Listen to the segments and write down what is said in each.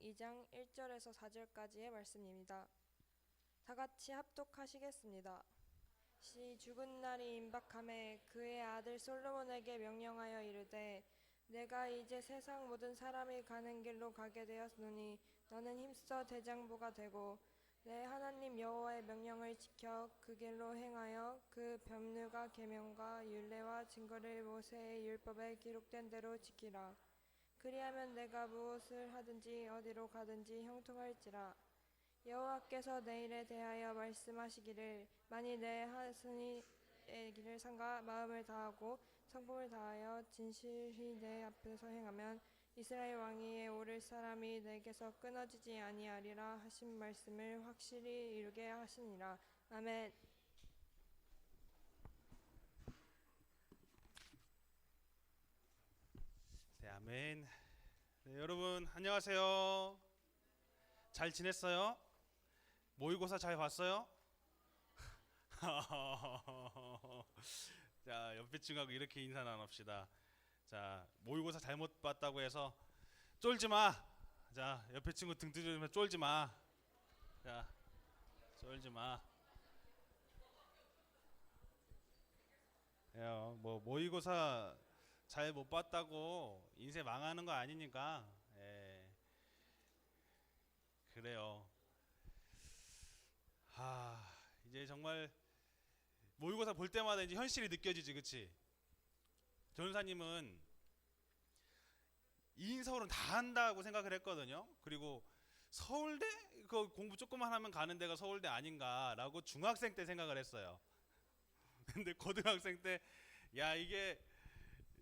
2장 1절에서 4절까지의 말씀입니다. 다 같이 합독하시겠습니다. 죽은 날이 임박함에 그의 아들 솔로몬에게 명령하여 이르되 내가 이제 세상 모든 사람이 가는 길로 가게 되었노니 너는 힘써 대장부가 되고 내 하나님 여호와의 명령을 지켜 그 길로 행하여 그 법률과 계명과 율례와 증거를 모세의 율법에 기록된 대로 지키라. 그리하면 내가 무엇을 하든지 어디로 가든지 형통할지라. 여호와께서 내 일에 대하여 말씀하시기를 만일 내 하승이의 길을 삼가 마음을 다하고 성품을 다하여 진실히 내 앞에서 행하면 이스라엘 왕위에 오를 사람이 내게서 끊어지지 아니하리라 하신 말씀을 확실히 이루게 하시니라. 아멘. 네, 아멘. 네, 여러분 안녕하세요. 잘 지냈어요? 모의고사 잘 봤어요? 자, 옆에 친구하고 이렇게 인사 나눕시다. 자, 모의고사 잘못 봤다고 해서 쫄지 마. 자, 옆에 친구 등 두드리면 쫄지 마. 자, 쫄지 마. 뭐 모의고사 잘 못 봤다고 인생 망하는 거 아니니까. 예, 그래요. 이제 정말 모의고사 볼 때마다 이제 현실이 느껴지지, 그치? 전사님은 이인서울은 다 한다고 생각을 했거든요. 그리고 서울대 그 공부 조금만 하면 가는 데가 서울대 아닌가라고 중학생 때 생각을 했어요. 근데 고등학생 때 야, 이게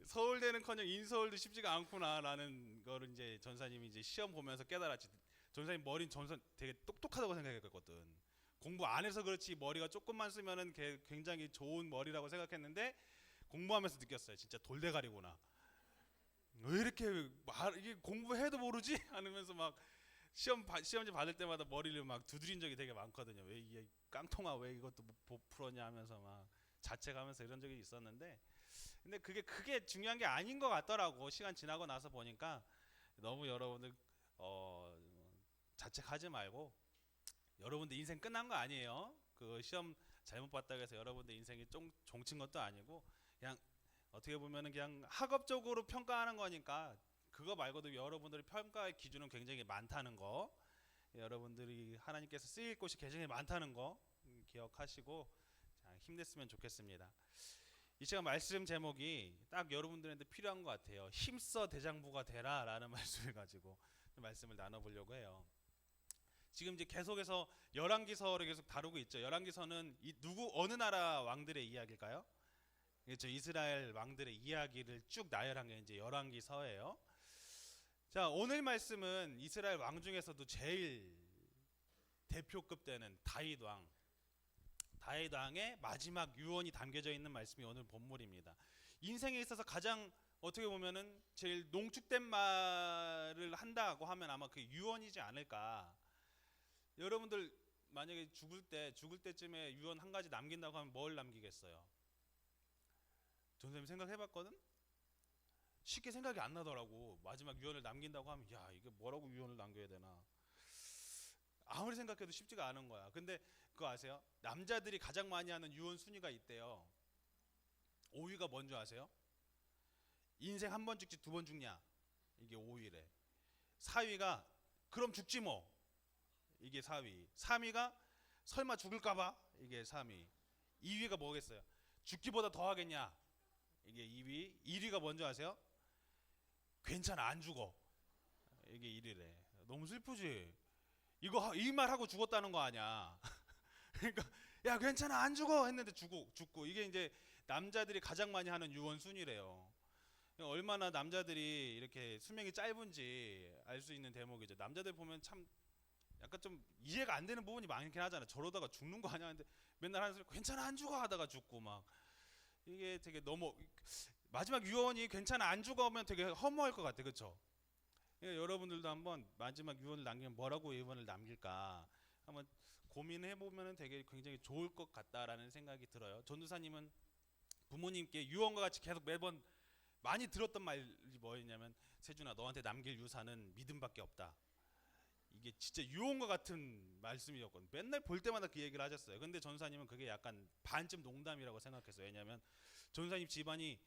서울대는커녕 인서울도 쉽지가 않구나라는 거를 이제 전사님이 이제 시험 보면서 깨달았지. 전사님 머리는 전사 되게 똑똑하다고 생각했거든. 공부 안 해서 그렇지 머리가 조금만 쓰면은 굉장히 좋은 머리라고 생각했는데 공부하면서 느꼈어요. 진짜 돌대가리구나. 왜 이렇게 이게 공부해도 모르지? 하면서 막 시험지 받을 때마다 머리를 막 두드린 적이 되게 많거든요. 왜 이게 깡통아 왜 이것도 못 풀었냐 하면서 막 자책하면서 이런 적이 있었는데, 근데 그게 크게 중요한 게 아닌 것 같더라고. 시간 지나고 나서 보니까 너무 여러분들 자책하지 말고, 여러분들 인생 끝난 거 아니에요. 그 시험 잘못 봤다고 해서 여러분들 인생이 종친 것도 아니고, 그냥 어떻게 보면은 그냥 학업적으로 평가하는 거니까 그거 말고도 여러분들의 평가의 기준은 굉장히 많다는 거, 여러분들이 하나님께서 쓰일 곳이 굉장히 많다는 거 기억하시고 힘냈으면 좋겠습니다. 이 시간 말씀 제목이 딱 여러분들한테 필요한 것 같아요. 힘써 대장부가 되라 라는 말씀을 가지고 말씀을 나눠보려고 해요. 지금 이제 계속해서 열왕기서를 계속 다루고 있죠. 열왕기서는 어느 나라 왕들의 이야기일까요? 그렇죠. 이스라엘 왕들의 이야기를 쭉 나열한 게 이제 열왕기서예요. 자, 오늘 말씀은 이스라엘 왕 중에서도 제일 대표급 되는 다윗 왕의 마지막 유언이 담겨져 있는 말씀이 오늘 본문입니다. 인생에 있어서 가장 어떻게 보면은 제일 농축된 말을 한다고 하면 아마 그 유언이지 않을까. 여러분들 만약에 죽을 때쯤에 유언 한 가지 남긴다고 하면 뭘 남기겠어요? 전선생님 생각해봤거든? 쉽게 생각이 안 나더라고. 마지막 유언을 남긴다고 하면 야, 이게 뭐라고 유언을 남겨야 되나, 아무리 생각해도 쉽지가 않은 거야. 근데 그거 아세요? 남자들이 가장 많이 하는 유언 순위가 있대요. 5위가 뭔지 아세요? 인생 한 번 죽지 두 번 죽냐, 이게 5위래. 4위가 그럼 죽지 뭐, 이게 4위. 3위가 설마 죽을까봐, 이게 3위. 2위가 뭐겠어요? 죽기보다 더 하겠냐, 이게 2위. 1위가 뭔지 아세요? 괜찮아 안 죽어, 이게 1위래. 너무 슬프지? 이거 이 말 하고 죽었다는 거 아니야. 그러니까 야 괜찮아 안 죽어 했는데 죽고 이게 이제 남자들이 가장 많이 하는 유언 순위래요. 얼마나 남자들이 이렇게 수명이 짧은지 알 수 있는 대목이죠. 남자들 보면 참 약간 좀 이해가 안 되는 부분이 많긴 하잖아. 저러다가 죽는 거 아니야 근데 맨날 하는 소리 괜찮아 안 죽어 하다가 죽고 막, 이게 되게 너무 마지막 유언이 괜찮아 안 죽어면 되게 허무할 것 같아, 그렇죠? 여러분들도 한번 마지막 유언을 남기면 뭐라고 유언을 남길까 한번 고민해 보면 되게 굉장히 좋을 것 같다라는 생각이 들어요. 전도사님은 부모님께 유언과 같이 계속 매번 많이 들었던 말이 뭐였냐면 세준아 너한테 남길 유산은 믿음밖에 없다. 이게 진짜 유언과 같은 말씀이었거든요. 맨날 볼 때마다 그 얘기를 하셨어요. 근데 전사님은 그게 약간 반쯤 농담이라고 생각했어요. 왜냐하면 전사님 집안이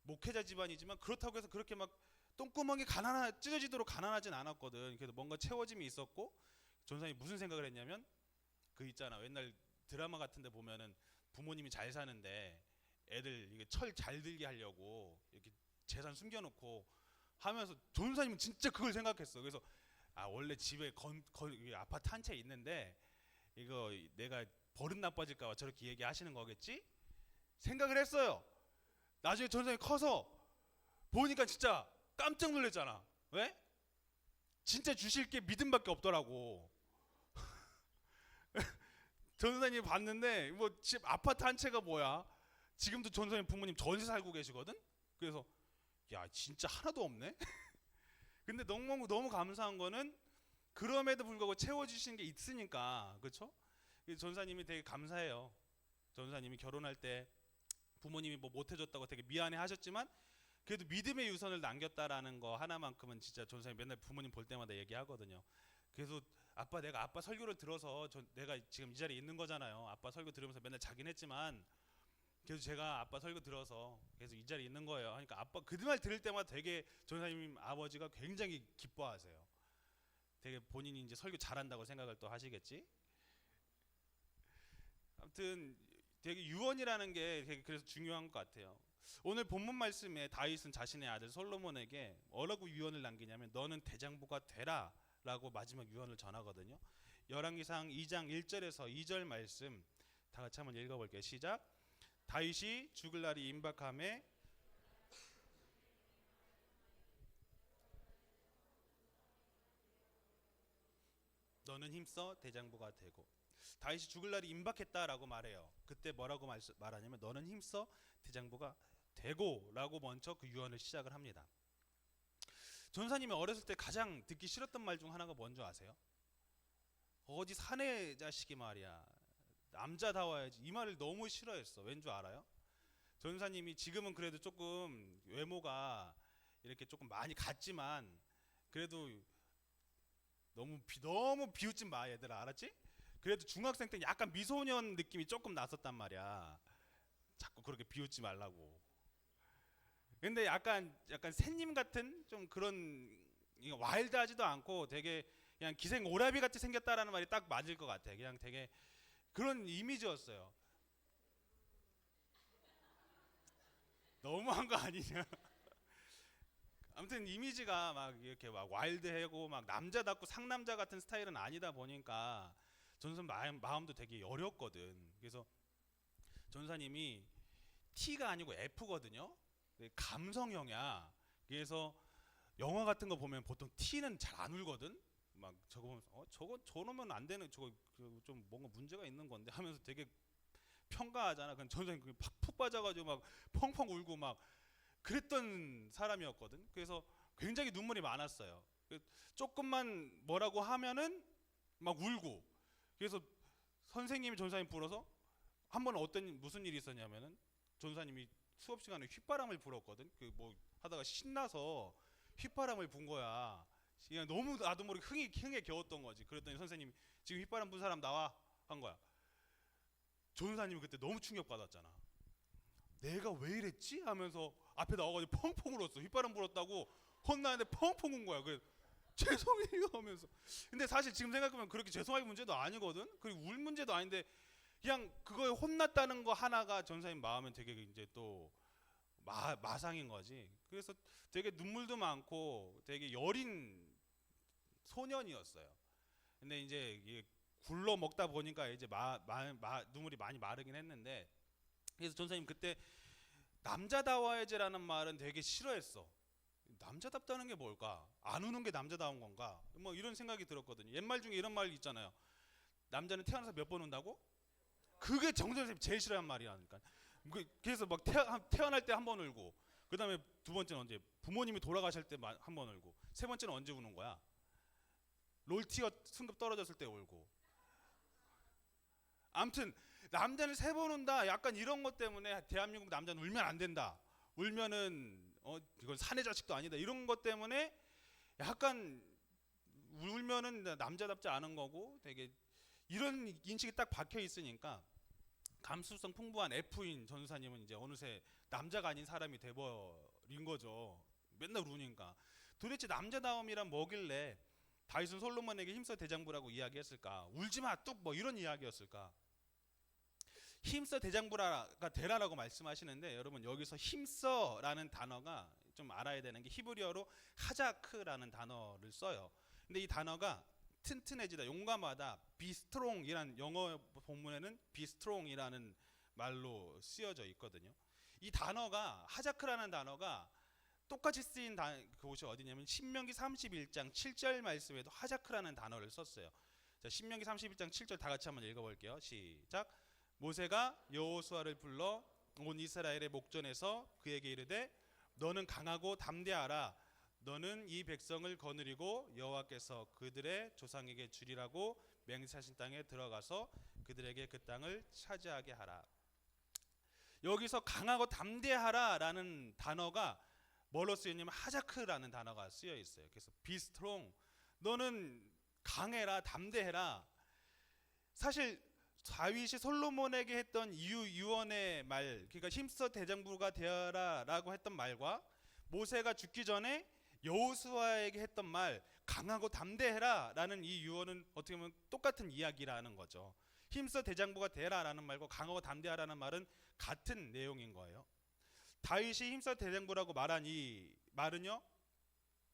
목회자 집안이지만 그렇다고 해서 그렇게 막 똥구멍이 찢어지도록 가난하진 않았거든. 그래도 뭔가 채워짐이 있었고, 전사님이 무슨 생각을 했냐면, 그 있잖아, 옛날 드라마 같은데 보면은 부모님이 잘 사는데 애들 이게 철 잘 들게 하려고 이렇게 재산 숨겨놓고 하면서, 전사님은 진짜 그걸 생각했어. 그래서 원래 집에 아파트 한 채 있는데 이거 내가 버릇 나빠질까봐 저렇게 얘기하시는 거겠지 생각을 했어요. 나중에 전사님이 커서 보니까 진짜 깜짝 놀랐잖아. 왜? 진짜 주실 게 믿음밖에 없더라고. 전사님 봤는데 뭐 집 아파트 한 채가 뭐야? 지금도 전사님 부모님 전세 살고 계시거든. 그래서 야 진짜 하나도 없네. 근데 너무 감사한 거는 그럼에도 불구하고 채워주시는 게 있으니까, 그렇죠? 전사님이 되게 감사해요. 전사님이 결혼할 때 부모님이 뭐 못해줬다고 되게 미안해하셨지만 그래도 믿음의 유선을 남겼다라는 거 하나만큼은 진짜 전사님 맨날 부모님 볼 때마다 얘기하거든요. 그래서 내가 아빠 설교를 들어서 내가 지금 이 자리에 있는 거잖아요. 아빠 설교 들으면서 맨날 자긴 했지만 그래서 제가 아빠 설교 들어서 계속 이 자리에 있는 거예요. 그러니까 아빠 그 말 들을 때마다 되게 전사님 아버지가 굉장히 기뻐하세요. 되게 본인이 이제 설교 잘한다고 생각을 또 하시겠지. 아무튼 되게 유언이라는 게 되게 그래서 중요한 것 같아요. 오늘 본문 말씀에 다윗은 자신의 아들 솔로몬에게 뭐라고 유언을 남기냐면 너는 대장부가 되라 라고 마지막 유언을 전하거든요. 열왕기상 2장 1절에서 2절 말씀 다 같이 한번 읽어볼게요. 시작. 다윗이 죽을 날이 임박함에 너는 힘써 대장부가 되고. 다윗이 죽을 날이 임박했다라고 말해요. 그때 뭐라고 말하냐면 너는 힘써 대장부가 되고 라고 먼저 그 유언을 시작을 합니다. 전사님이 어렸을 때 가장 듣기 싫었던 말 중 하나가 뭔지 아세요? 어디 사내 자식이 말이야 남자다워야지, 이 말을 너무 싫어했어. 왠 줄 알아요? 전사님이 지금은 그래도 조금 외모가 이렇게 조금 많이 갔지만 그래도 너무 비웃지 마 얘들아, 알았지? 그래도 중학생 때 약간 미소년 느낌이 조금 났었단 말이야. 자꾸 그렇게 비웃지 말라고. 근데 약간 새님 같은 좀 그런, 와일드하지도 않고 되게 그냥 기생 오라비 같이 생겼다라는 말이 딱 맞을 것 같아. 그냥 되게 그런 이미지였어요. 너무한 거 아니냐? 아무튼 이미지가 막 이렇게 막 와일드하고 막 남자답고 상남자 같은 스타일은 아니다 보니까 전사 마음도 되게 여렸거든. 그래서 전사님이 T가 아니고 F거든요. 감성형이야. 그래서 영화 같은 거 보면 보통 T는 잘 안 울거든. 막 저거 보면서 저러면 안 되는, 저거 좀 뭔가 문제가 있는 건데 하면서 되게 평가하잖아. 그럼 전사님 푹 빠져가지고 막 펑펑 울고 막 그랬던 사람이었거든. 그래서 굉장히 눈물이 많았어요. 조금만 뭐라고 하면은 막 울고. 그래서 선생님이 전사님 불어서 한 번은 무슨 일이 있었냐면은 전사님이 수업 시간에 휘바람을 불었거든. 그 뭐 하다가 신나서 휘바람을 분 거야. 그냥 너무 나도 모르게 흥에 겨웠던 거지. 그랬더니 선생님이 지금 휘바람 분 사람 나와 한 거야. 전사님이 그때 너무 충격받았잖아. 내가 왜 이랬지? 하면서 앞에 나와가지고 펑펑 울었어. 휘바람 불었다고 혼나는데 펑펑 운 거야. 그래서 죄송해요 하면서. 근데 사실 지금 생각하면 그렇게 죄송할 문제도 아니거든. 그리고 울 문제도 아닌데 그냥 그거에 혼났다는 거 하나가 전사님 마음엔 되게 이제 또 마상인 거지. 그래서 되게 눈물도 많고 되게 여린 소년이었어요. 근데 이제 이게 굴러 먹다 보니까 이제 눈물이 많이 마르긴 했는데, 그래서 전사님 그때 남자다워야지라는 말은 되게 싫어했어. 남자답다는 게 뭘까? 안 우는 게 남자다운 건가? 뭐 이런 생각이 들었거든요. 옛말 중에 이런 말 있잖아요. 남자는 태어나서 몇 번 운다고? 그게 정선생님 제일 싫어하는 말이라니까. 그래서 막 태어날 때 한 번 울고, 그 다음에 두 번째는 언제? 부모님이 돌아가실 때 한 번 울고, 세 번째는 언제 우는 거야? 롤티어 승급 떨어졌을 때 울고. 아무튼 남자는 세 번 운다, 약간 이런 것 때문에 대한민국 남자는 울면 안 된다, 울면은 이건 사내 자식도 아니다, 이런 것 때문에 약간 울면은 남자답지 않은 거고 되게 이런 인식이 딱 박혀 있으니까 감수성 풍부한 F인 전사님은 이제 어느새 남자가 아닌 사람이 돼버린 거죠. 맨날 우니까 도대체 남자다움이란 뭐길래 다윗은 솔로몬에게 힘써 대장부라고 이야기했을까? 울지마 뚝 뭐 이런 이야기였을까? 힘써 대장부가 되라라고 말씀하시는데 여러분 여기서 힘써라는 단어가 좀 알아야 되는 게 히브리어로 하자크라는 단어를 써요. 근데 이 단어가 튼튼해지다, 용감하다, be strong이란 영어 본문에는 be strong이라는 말로 쓰여져 있거든요. 이 단어가 하자크라는 단어가 똑같이 쓰인 그곳이 어디냐면 신명기 31장 7절 말씀에도 하자크라는 단어를 썼어요. 자, 신명기 31장 7절 다 같이 한번 읽어볼게요. 시작. 모세가 여호수아를 불러 온 이스라엘의 목전에서 그에게 이르되 너는 강하고 담대하라. 너는 이 백성을 거느리고 여호와께서 그들의 조상에게 주리라고 맹세하신 땅에 들어가서 그들에게 그 땅을 차지하게 하라. 여기서 강하고 담대하라라는 단어가 뭘로 쓰였냐면 하자크라는 단어가 쓰여 있어요. 그래서 be strong, 너는 강해라, 담대해라. 사실 다윗이 솔로몬에게 했던 유언의 말, 그러니까 힘써 대장부가 되어라라고 했던 말과 모세가 죽기 전에 여호수아에게 했던 말, 강하고 담대해라라는 이 유언은 어떻게 보면 똑같은 이야기라는 거죠. 힘써 대장부가 되라라는 말과 강하고 담대하라는 말은 같은 내용인 거예요. 다윗이 힘써 대장부라고 말한 이 말은요,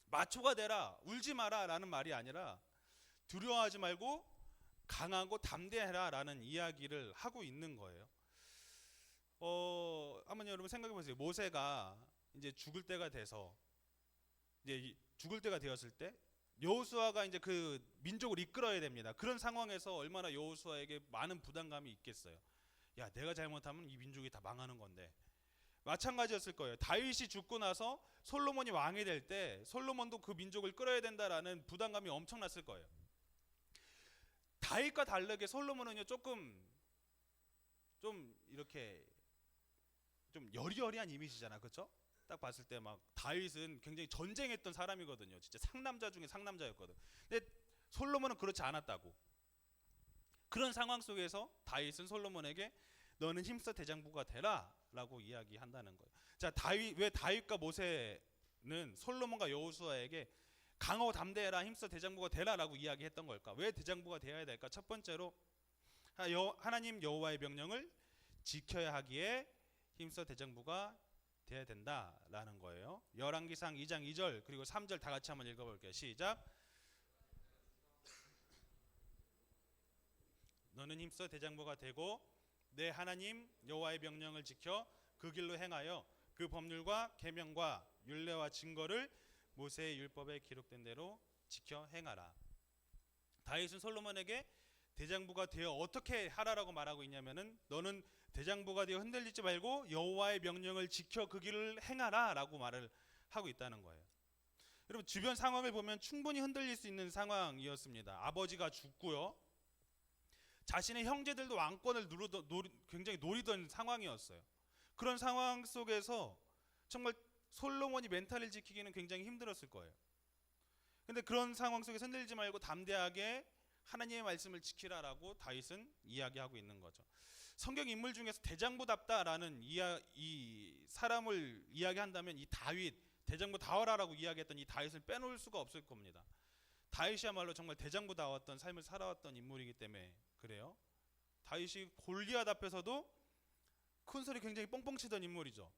마초가 되라, 울지 마라 라는 말이 아니라 두려워하지 말고 강하고 담대해라 라는 이야기를 하고 있는 거예요. 한번 여러분 생각해 보세요. 모세가 이제 죽을 때가 돼서 이제 죽을 때가 되었을 때 여호수아가 이제 그 민족을 이끌어야 됩니다. 그런 상황에서 얼마나 여호수아에게 많은 부담감이 있겠어요. 야, 내가 잘못하면 이 민족이 다 망하는 건데. 마찬가지였을 거예요. 다윗이 죽고 나서 솔로몬이 왕이 될 때 솔로몬도 그 민족을 끌어야 된다라는 부담감이 엄청났을 거예요. 다윗과 다르게 솔로몬은요 조금 좀 이렇게 좀 여리여리한 이미지잖아, 그렇죠? 딱 봤을 때 막 다윗은 굉장히 전쟁했던 사람이거든요. 진짜 상남자 중에 상남자였거든. 근데 솔로몬은 그렇지 않았다고. 그런 상황 속에서 다윗은 솔로몬에게 너는 힘써 대장부가 되라라고 이야기한다는 거예요. 자, 왜 다윗과 모세는 솔로몬과 여호수아에게 강하고 담대해라, 힘써 대장부가 되라라고 이야기했던 걸까? 왜 대장부가 되어야 될까? 첫 번째로 하나님 여호와의 명령을 지켜야 하기에 힘써 대장부가 돼야 된다라는 거예요. 열왕기상 2장 2절 그리고 3절 다 같이 한번 읽어볼게요. 시작. 너는 힘써 대장부가 되고 내 하나님 여호와의 명령을 지켜 그 길로 행하여 그 법률과 계명과 율례와 증거를 모세의 율법에 기록된 대로 지켜 행하라. 다윗은 솔로몬에게 대장부가 되어 어떻게 하라라고 말하고 있냐면은 너는 대장부가 되어 흔들리지 말고 여호와의 명령을 지켜 그 길을 행하라라고 말을 하고 있다는 거예요. 여러분 주변 상황을 보면 충분히 흔들릴 수 있는 상황이었습니다. 아버지가 죽고요. 자신의 형제들도 왕권을 굉장히 노리던 상황이었어요. 그런 상황 속에서 정말 솔로몬이 멘탈을 지키기는 굉장히 힘들었을 거예요. 근데 그런 상황 속에 흔들리지 말고 담대하게 하나님의 말씀을 지키라라고 다윗은 이야기하고 있는 거죠. 성경 인물 중에서 대장부답다라는 이 사람을 이야기한다면 이 다윗, 대장부 다워라라고 이야기했던 이 다윗을 빼놓을 수가 없을 겁니다. 다윗이야말로 정말 대장부다웠던 삶을 살아왔던 인물이기 때문에 그래요. 다윗이 골리앗 앞에서도 큰 소리 굉장히 뻥뻥 치던 인물이죠.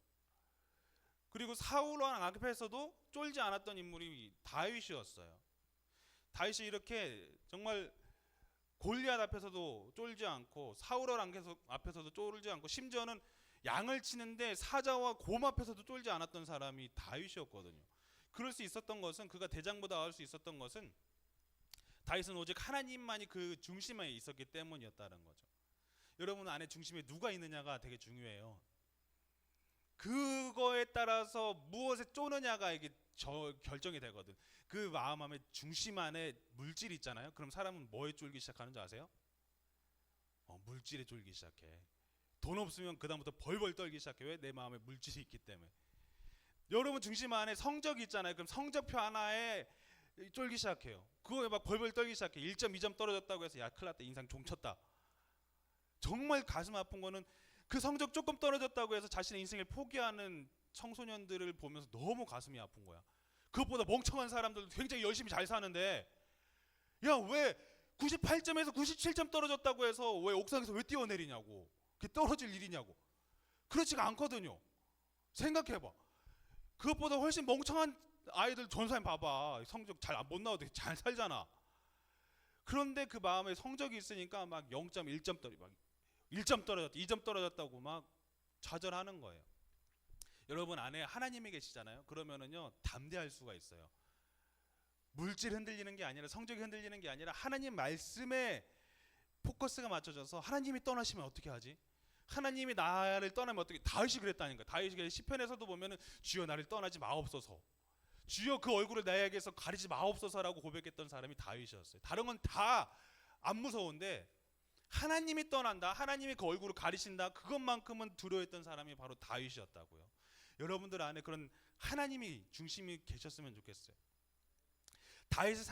그리고 사울 왕 앞에서도 쫄지 않았던 인물이 다윗이었어요. 다윗이 이렇게 정말 골리앗 앞에서도 쫄지 않고 사울 왕 앞에서도 쫄지 않고 심지어는 양을 치는데 사자와 곰 앞에서도 쫄지 않았던 사람이 다윗이었거든요. 그럴 수 있었던 것은 그가 대장부다울 수 있었던 것은 다윗은 오직 하나님만이 그 중심에 있었기 때문이었다는 거죠. 여러분 안에 중심에 누가 있느냐가 되게 중요해요. 그거에 따라서 무엇에 쫓느냐가 이게 결정이 되거든. 그 마음 안에 중심 안에 물질이 있잖아요. 그럼 사람은 뭐에 쫄기 시작하는 줄 아세요? 물질에 쫄기 시작해. 돈 없으면 그다음부터 벌벌 떨기 시작해. 왜? 내 마음에 물질이 있기 때문에. 여러분 중심 안에 성적이 있잖아요. 그럼 성적표 하나에 쫄기 시작해요. 그거에 막 벌벌 떨기 시작해. 1점, 2점 떨어졌다고 해서 야, 큰일 났다. 인생 종쳤다. 정말 가슴 아픈 거는 그 성적 조금 떨어졌다고 해서 자신의 인생을 포기하는 청소년들을 보면서 너무 가슴이 아픈 거야. 그것보다 멍청한 사람들도 굉장히 열심히 잘 사는데 야, 왜 98점에서 97점 떨어졌다고 해서 왜 옥상에서 왜 뛰어내리냐고. 그게 떨어질 일이냐고. 그렇지가 않거든요. 생각해봐. 그것보다 훨씬 멍청한 아이들 전사님 봐봐. 성적 잘 못 나와도 잘 살잖아. 그런데 그 마음에 성적이 있으니까 막 0.1점 떨어지, 막 1점 떨어졌다, 2점 떨어졌다고 막 좌절하는 거예요. 여러분 안에 하나님이 계시잖아요. 그러면은요 담대할 수가 있어요. 물질 흔들리는 게 아니라, 성적이 흔들리는 게 아니라 하나님 말씀에 포커스가 맞춰져서 하나님이 떠나시면 어떻게 하지? 하나님이 나를 떠나면 어떻게? 다윗이 그랬다니까. 다윗이 시편에서도 보면은 주여 나를 떠나지 마옵소서, 주여 그 얼굴을 나에게서 가리지 마옵소서라고 고백했던 사람이 다윗이었어요. 다른 건 다 안 무서운데 하나님이 떠난다, 하나님이 그 얼굴을 가리신다, 그것만큼은 두려워했던 사람이 바로 다윗이었다고요. 여러분들 안에 그런 하나님이 중심이 계셨으면 좋겠어요. 다윗의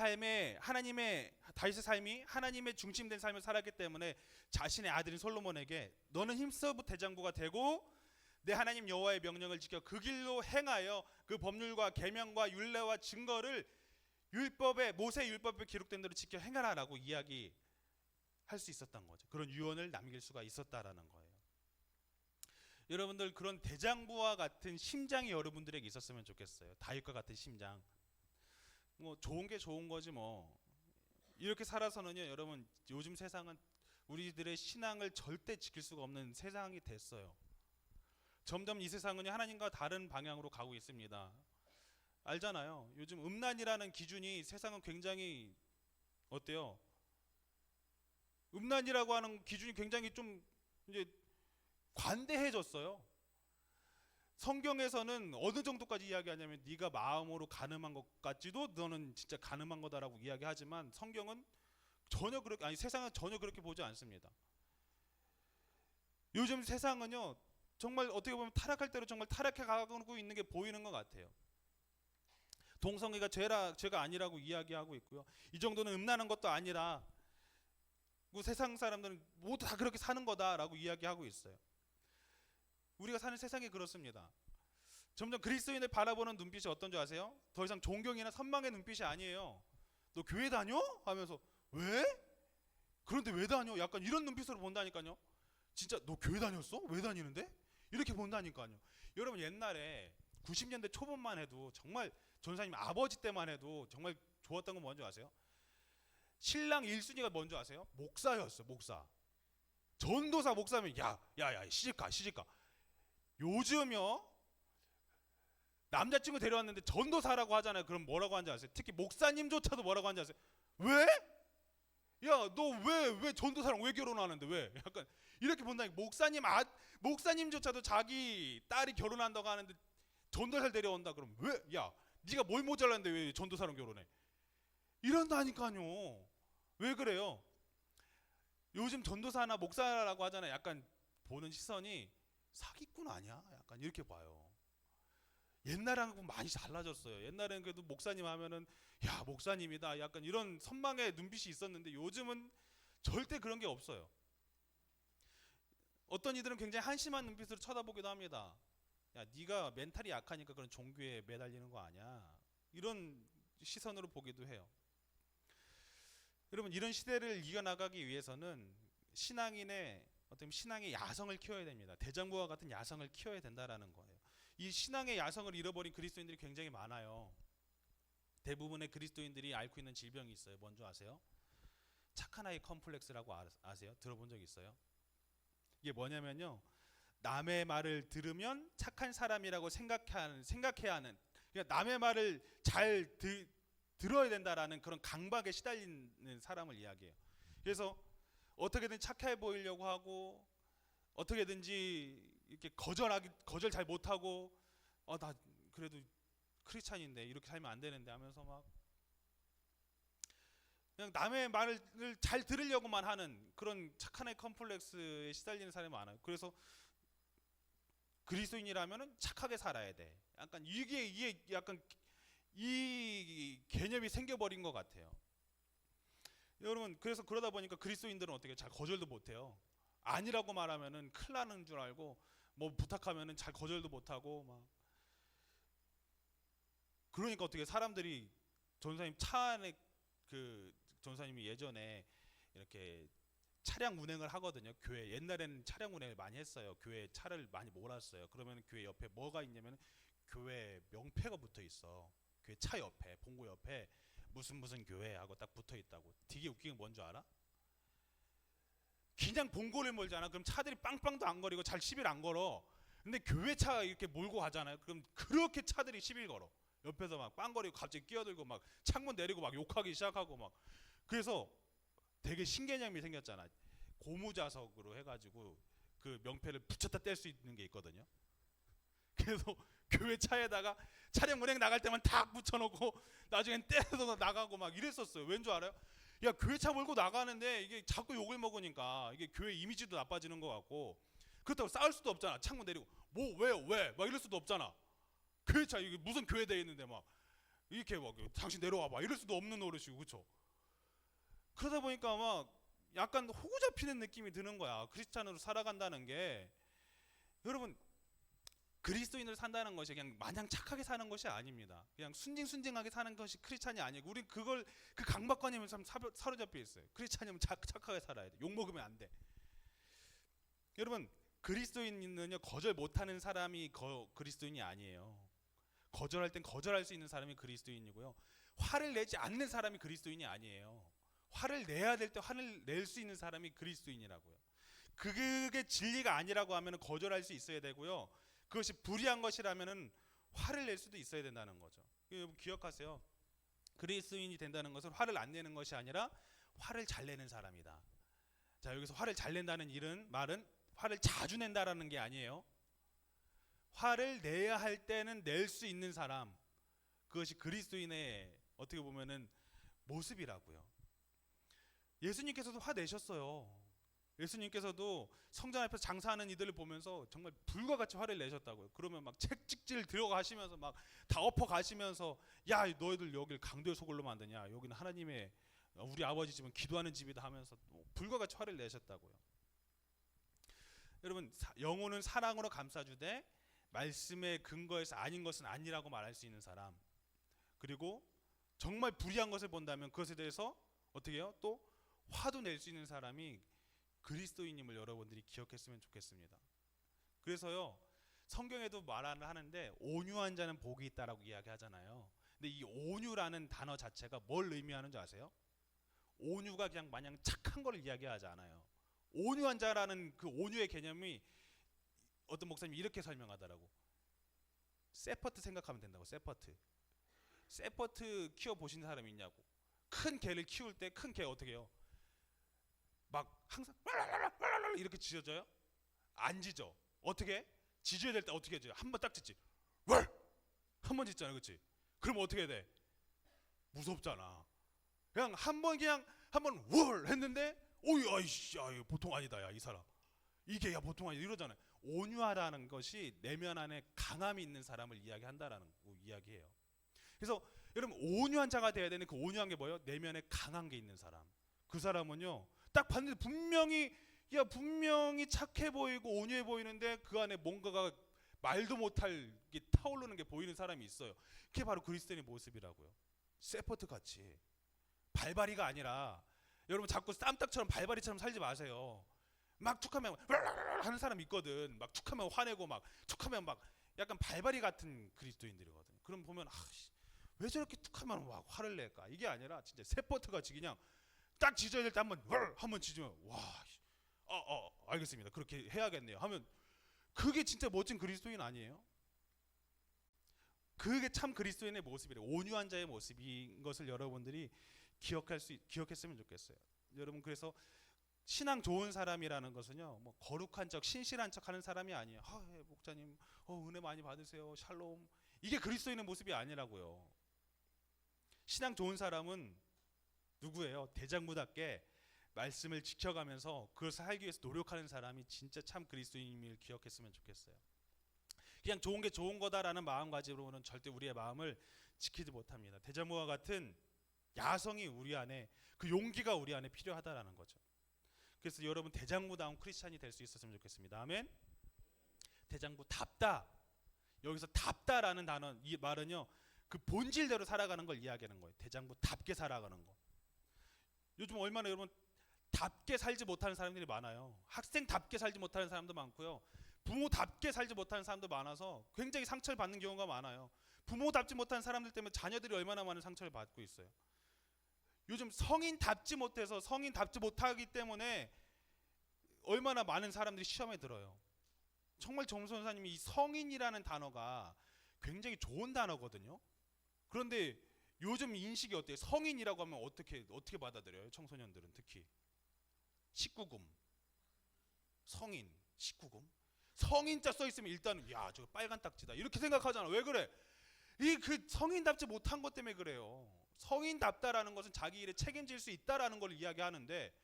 삶이 하나님의 중심된 삶을 살았기 때문에 자신의 아들인 솔로몬에게 너는 힘써 대장부가 되고 내 하나님 여호와의 명령을 지켜 그 길로 행하여 그 법률과 계명과 율례와 증거를 모세 율법에 기록된 대로 지켜 행하라라고 이야기할 수 있었던 거죠. 그런 유언을 남길 수가 있었다라는 거예요. 여러분들 그런 대장부와 같은 심장이 여러분들에게 있었으면 좋겠어요. 다윗과 같은 심장. 뭐 좋은 게 좋은 거지 뭐. 이렇게 살아서는요 여러분, 요즘 세상은 우리들의 신앙을 절대 지킬 수가 없는 세상이 됐어요. 점점 이 세상은 하나님과 다른 방향으로 가고 있습니다. 알잖아요. 요즘 음란이라는 기준이 세상은 굉장히 어때요? 음란이라고 하는 기준이 굉장히 좀 이제 관대해졌어요. 성경에서는 어느 정도까지 이야기하냐면 네가 마음으로 가늠한 것까지도 너는 진짜 가늠한 거다라고 이야기하지만 성경은 전혀 그렇게, 아니 세상은 전혀 그렇게 보지 않습니다. 요즘 세상은요 정말 어떻게 보면 타락할 대로 정말 타락해 가고 있는 게 보이는 것 같아요. 동성애가 죄가 아니라고 이야기하고 있고요. 이 정도는 음란한 것도 아니라 세상 사람들은 모두 다 그렇게 사는 거다라고 이야기하고 있어요. 우리가 사는 세상이 그렇습니다. 점점 그리스도인을 바라보는 눈빛이 어떤 줄 아세요? 더 이상 존경이나 선망의 눈빛이 아니에요. 너 교회 다녀? 하면서 왜? 그런데 왜 다녀? 약간 이런 눈빛으로 본다니까요. 진짜 너 교회 다녔어? 왜 다니는데? 이렇게 본다니까요. 여러분 옛날에 90년대 초반만 해도 정말 전사님 아버지 때만 해도 정말 좋았던 건 뭔지 아세요? 신랑 1순위가 뭔지 아세요? 목사였어. 목사. 전도사 목사면 야 시집가. 요즘요 남자친구 데려왔는데 전도사라고 하잖아요. 그럼 뭐라고 하는지 아세요? 특히 목사님조차도 뭐라고 하는지 아세요? 왜? 야 너 왜 전도사랑 왜 결혼하는데 왜? 약간 이렇게 본다니까. 목사님조차도 자기 딸이 결혼한다고 하는데 전도사를 데려온다 그럼 왜? 야 네가 뭘 모자랐는데 왜 전도사랑 결혼해? 이런다니까요. 왜 그래요? 요즘 전도사나 목사라고 하잖아요. 약간 보는 시선이 사기꾼 아니야? 약간 이렇게 봐요. 옛날하고 많이 달라졌어요. 옛날에는 그래도 목사님 하면은 야 목사님이다 약간 이런 선망의 눈빛이 있었는데 요즘은 절대 그런 게 없어요. 어떤 이들은 굉장히 한심한 눈빛으로 쳐다보기도 합니다. 야 네가 멘탈이 약하니까 그런 종교에 매달리는 거 아니야? 이런 시선으로 보기도 해요. 여러분 이런 시대를 이겨나가기 위해서는 신앙인의 어떤 신앙의 야성을 키워야 됩니다. 대장부와 같은 야성을 키워야 된다라는 거예요. 이 신앙의 야성을 잃어버린 그리스도인들이 굉장히 많아요. 대부분의 그리스도인들이 앓고 있는 질병이 있어요. 뭔지 아세요? 착한 아이 컴플렉스라고 아세요? 들어본 적 있어요? 이게 뭐냐면요, 남의 말을 들으면 착한 사람이라고 생각해야 하는, 그러니까 남의 말을 잘 들어야 된다라는 그런 강박에 시달리는 사람을 이야기해요. 그래서 어떻게든 착해 보이려고 하고 어떻게든지 이렇게 거절 잘 못하고 나 그래도 크리스찬인데 이렇게 살면 안 되는데 하면서 막 그냥 남의 말을 잘 들으려고만 하는 그런 착한 애 컴플렉스에 시달리는 사람이 많아요. 그래서 그리스도인이라면은 착하게 살아야 돼. 약간 이게 약간 이 개념이 생겨버린 것 같아요. 여러분, 그래서 그러다 보니까 그리스도인들은 어떻게 잘 거절도 못해요. 아니라고 말하면은 큰일 나는 줄 알고 뭐 부탁하면은 잘 거절도 못하고 막. 그러니까 어떻게 사람들이 전사님 차 안에 그 전사님이 예전에 이렇게 차량 운행을 하거든요. 교회 옛날에는 차량 운행을 많이 했어요. 교회에 차를 많이 몰았어요. 그러면 교회 옆에 뭐가 있냐면 교회 명패가 붙어 있어. 교회 차 옆에 봉고 옆에 무슨 무슨 교회하고 딱 붙어 있다고. 되게 웃긴 게 뭔지 알아? 그냥 봉고를 몰잖아. 그럼 차들이 빵빵도 안 거리고 잘 시비를 안 걸어. 근데 교회 차 이렇게 몰고 가잖아요. 그럼 그렇게 차들이 시비를 걸어. 옆에서 막 빵거리고 갑자기 끼어들고 막 창문 내리고 막 욕하기 시작하고 막. 그래서 되게 신개념이 생겼잖아. 고무자석으로 해가지고 그 명패를 붙였다 뗄 수 있는 게 있거든요. 그래서 교회 차에다가 차량 운행 나갈 때만 탁 붙여놓고 나중엔 떼서 나가고 막 이랬었어요. 왠 줄 알아요? 야, 교회 차 몰고 나가는데 이게 자꾸 욕을 먹으니까 이게 교회 이미지도 나빠지는 것 같고, 그렇다고 싸울 수도 없잖아. 창문 내리고 뭐 왜 막 이럴 수도 없잖아. 교회 차 이게 무슨 교회 돼 있는데 막 이렇게 막 당신 내려와 봐 이럴 수도 없는 노릇이고, 그렇죠? 그러다 보니까 막 약간 호구 잡히는 느낌이 드는 거야. 크리스찬으로 살아간다는 게. 여러분, 그리스도인으로 산다는 것이 그냥 마냥 착하게 사는 것이 아닙니다. 그냥 순진순진하게 사는 것이 크리스찬이 아니고, 우린 그걸 그 강박관념에 참 사로잡혀 있어요. 크리스찬이면 착하게 살아야 돼. 욕 먹으면 안 돼. 여러분, 그리스도인은요 거절 못하는 사람이 그리스도인이 아니에요. 거절할 땐 거절할 수 있는 사람이 그리스도인이고요. 화를 내지 않는 사람이 그리스도인이 아니에요. 화를 내야 될 때 화를 낼 수 있는 사람이 그리스도인이라고요. 그게 진리가 아니라고 하면 거절할 수 있어야 되고요. 그것이 불의한 것이라면은 화를 낼 수도 있어야 된다는 거죠. 여러분 기억하세요. 그리스도인이 된다는 것은 화를 안 내는 것이 아니라 화를 잘 내는 사람이다. 자, 여기서 화를 잘 낸다는 말은 화를 자주 낸다라는 게 아니에요. 화를 내야 할 때는 낼 수 있는 사람, 그것이 그리스도인의 어떻게 보면은 모습이라고요. 예수님께서도 화 내셨어요. 예수님께서도 성전 앞에서 장사하는 이들을 보면서 정말 불과 같이 화를 내셨다고요. 그러면 막 채찍질 들어가시면서 막 다 엎어가시면서, 야 너희들 여길 강도의 소굴로 만드냐, 여기는 하나님의 우리 아버지 집은 기도하는 집이다 하면서 불과 같이 화를 내셨다고요. 여러분, 영혼은 사랑으로 감싸주되 말씀의 근거에서 아닌 것은 아니라고 말할 수 있는 사람, 그리고 정말 불의한 것을 본다면 그것에 대해서 어떻게 해요? 또 화도 낼 수 있는 사람이 그리스도인임을 여러분들이 기억했으면 좋겠습니다. 그래서요, 성경에도 말을 하는데 온유한 자는 복이 있다라고 이야기하잖아요. 근데 이 온유라는 단어 자체가 뭘 의미하는 줄 아세요? 온유가 그냥 마냥 착한 걸 이야기하지 않아요. 온유한 자라는 그 온유의 개념이 어떤 목사님이 이렇게 설명하더라고. 세퍼트 생각하면 된다고. 세퍼트 키워보신 사람이 있냐고. 큰 개를 키울 때 큰 개 어떻게 해요? 막 항상 이렇게 짖어져요? 안 짖어. 어떻게? 짖어야 될 때 어떻게 짖어? 한 번 딱 짖지. 한 번 짖잖아, 그렇지? 그럼 어떻게 해야 돼? 무섭잖아. 그냥 한 번 했는데, 오이 아이씨, 보통 아니다, 야 이 사람. 이게 야 보통 아니다 이러잖아요. 온유하다는 것이 내면 안에 강함이 있는 사람을 이야기한다라는 거 이야기해요. 그래서 여러분, 온유한 자가 돼야 되는 그 온유한 게 뭐예요? 내면에 강한 게 있는 사람. 그 사람은요, 딱 봤는데 분명히 착해 보이고 온유해 보이는데 그 안에 뭔가가 말도 못할 게 타오르는 게 보이는 사람이 있어요. 그게 바로 그리스도인의 모습이라고요. 세퍼트 같이 발발이가 아니라, 여러분 자꾸 쌈딱처럼 발발이처럼 살지 마세요. 막 툭하면 하는 사람 있거든. 막 툭하면 화내고 막 툭하면 막 약간 발발이 같은 그리스도인들이거든. 그럼 보면 왜 저렇게 툭하면 막 화를 낼까? 이게 아니라 진짜 세퍼트 같이 그냥 딱 짖어야 될 때 한번 짖으면 알겠습니다. 그렇게 해야겠네요. 하면 그게 진짜 멋진 그리스도인 아니에요? 그게 참 그리스도인의 모습이래요. 온유한 자의 모습인 것을 여러분들이 기억했으면 좋겠어요. 여러분, 그래서 신앙 좋은 사람이라는 것은요, 뭐 거룩한 척, 신실한 척 하는 사람이 아니에요. 예, 목사님, 은혜 많이 받으세요. 샬롬. 이게 그리스도인의 모습이 아니라고요. 신앙 좋은 사람은 누구예요? 대장부답게 말씀을 지켜가면서 그것을 살기 위해서 노력하는 사람이 진짜 참 그리스도인임을 기억했으면 좋겠어요. 그냥 좋은 게 좋은 거다라는 마음가짐으로는 절대 우리의 마음을 지키지 못합니다. 대장부와 같은 야성이 우리 안에, 그 용기가 우리 안에 필요하다라는 거죠. 그래서 여러분 대장부다운 크리스찬이 될 수 있었으면 좋겠습니다. 아멘. 대장부답다. 여기서 답다라는 단어, 이 말은요 그 본질대로 살아가는 걸 이야기하는 거예요. 대장부답게 살아가는 거. 요즘 얼마나 여러분 답게 살지 못하는 사람들이 많아요. 학생답게 살지 못하는 사람도 많고요. 부모답게 살지 못하는 사람도 많아서 굉장히 상처를 받는 경우가 많아요. 부모답지 못한 사람들 때문에 자녀들이 얼마나 많은 상처를 받고 있어요. 요즘 성인답지 못해서 성인답지 못하기 때문에 얼마나 많은 사람들이 시험에 들어요. 정말 정 선사님이 이 성인이라는 단어가 굉장히 좋은 단어거든요. 그런데 요즘 인식이 어때요? 성인이라고 하면 어떻게 받아들여요? 청소년들은 특히 19금, 성인 19금, 성인자 써 있으면 일단은 야 저거 빨간 딱지다 이렇게 생각하잖아. 왜 그래? 이 그 성인답지 못한 것 때문에 그래요. 성인답다라는 것은 자기 일에 책임질 수 있다라는 걸 이야기하는데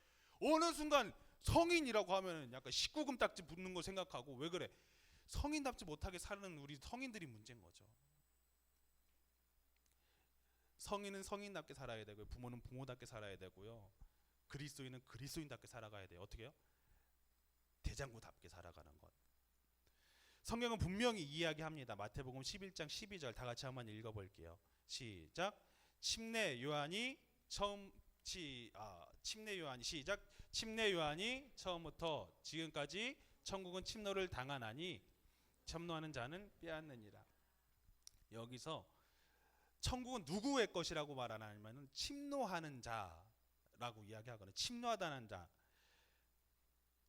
어느 순간 성인이라고 하면 약간 19금 딱지 붙는 거 생각하고 왜 그래? 성인답지 못하게 사는 우리 성인들이 문제인 거죠. 성인은 성인답게 살아야 되고요. 부모는 부모답게 살아야 되고요. 그리스도인은 그리스도인답게 살아가야 돼요. 어떻게 해요? 대장부답게 살아가는 것. 성경은 분명히 이야기합니다. 마태복음 11장 12절 다 같이 한번 읽어볼게요. 시작. 침례 요한이 처음부터 지금까지 천국은 침노를 당하나니 참노하는 자는 빼앗느니라. 여기서 천국은 누구의 것이라고 말하냐면 침노하는 자라고 이야기하거든요. 침노하다는 자,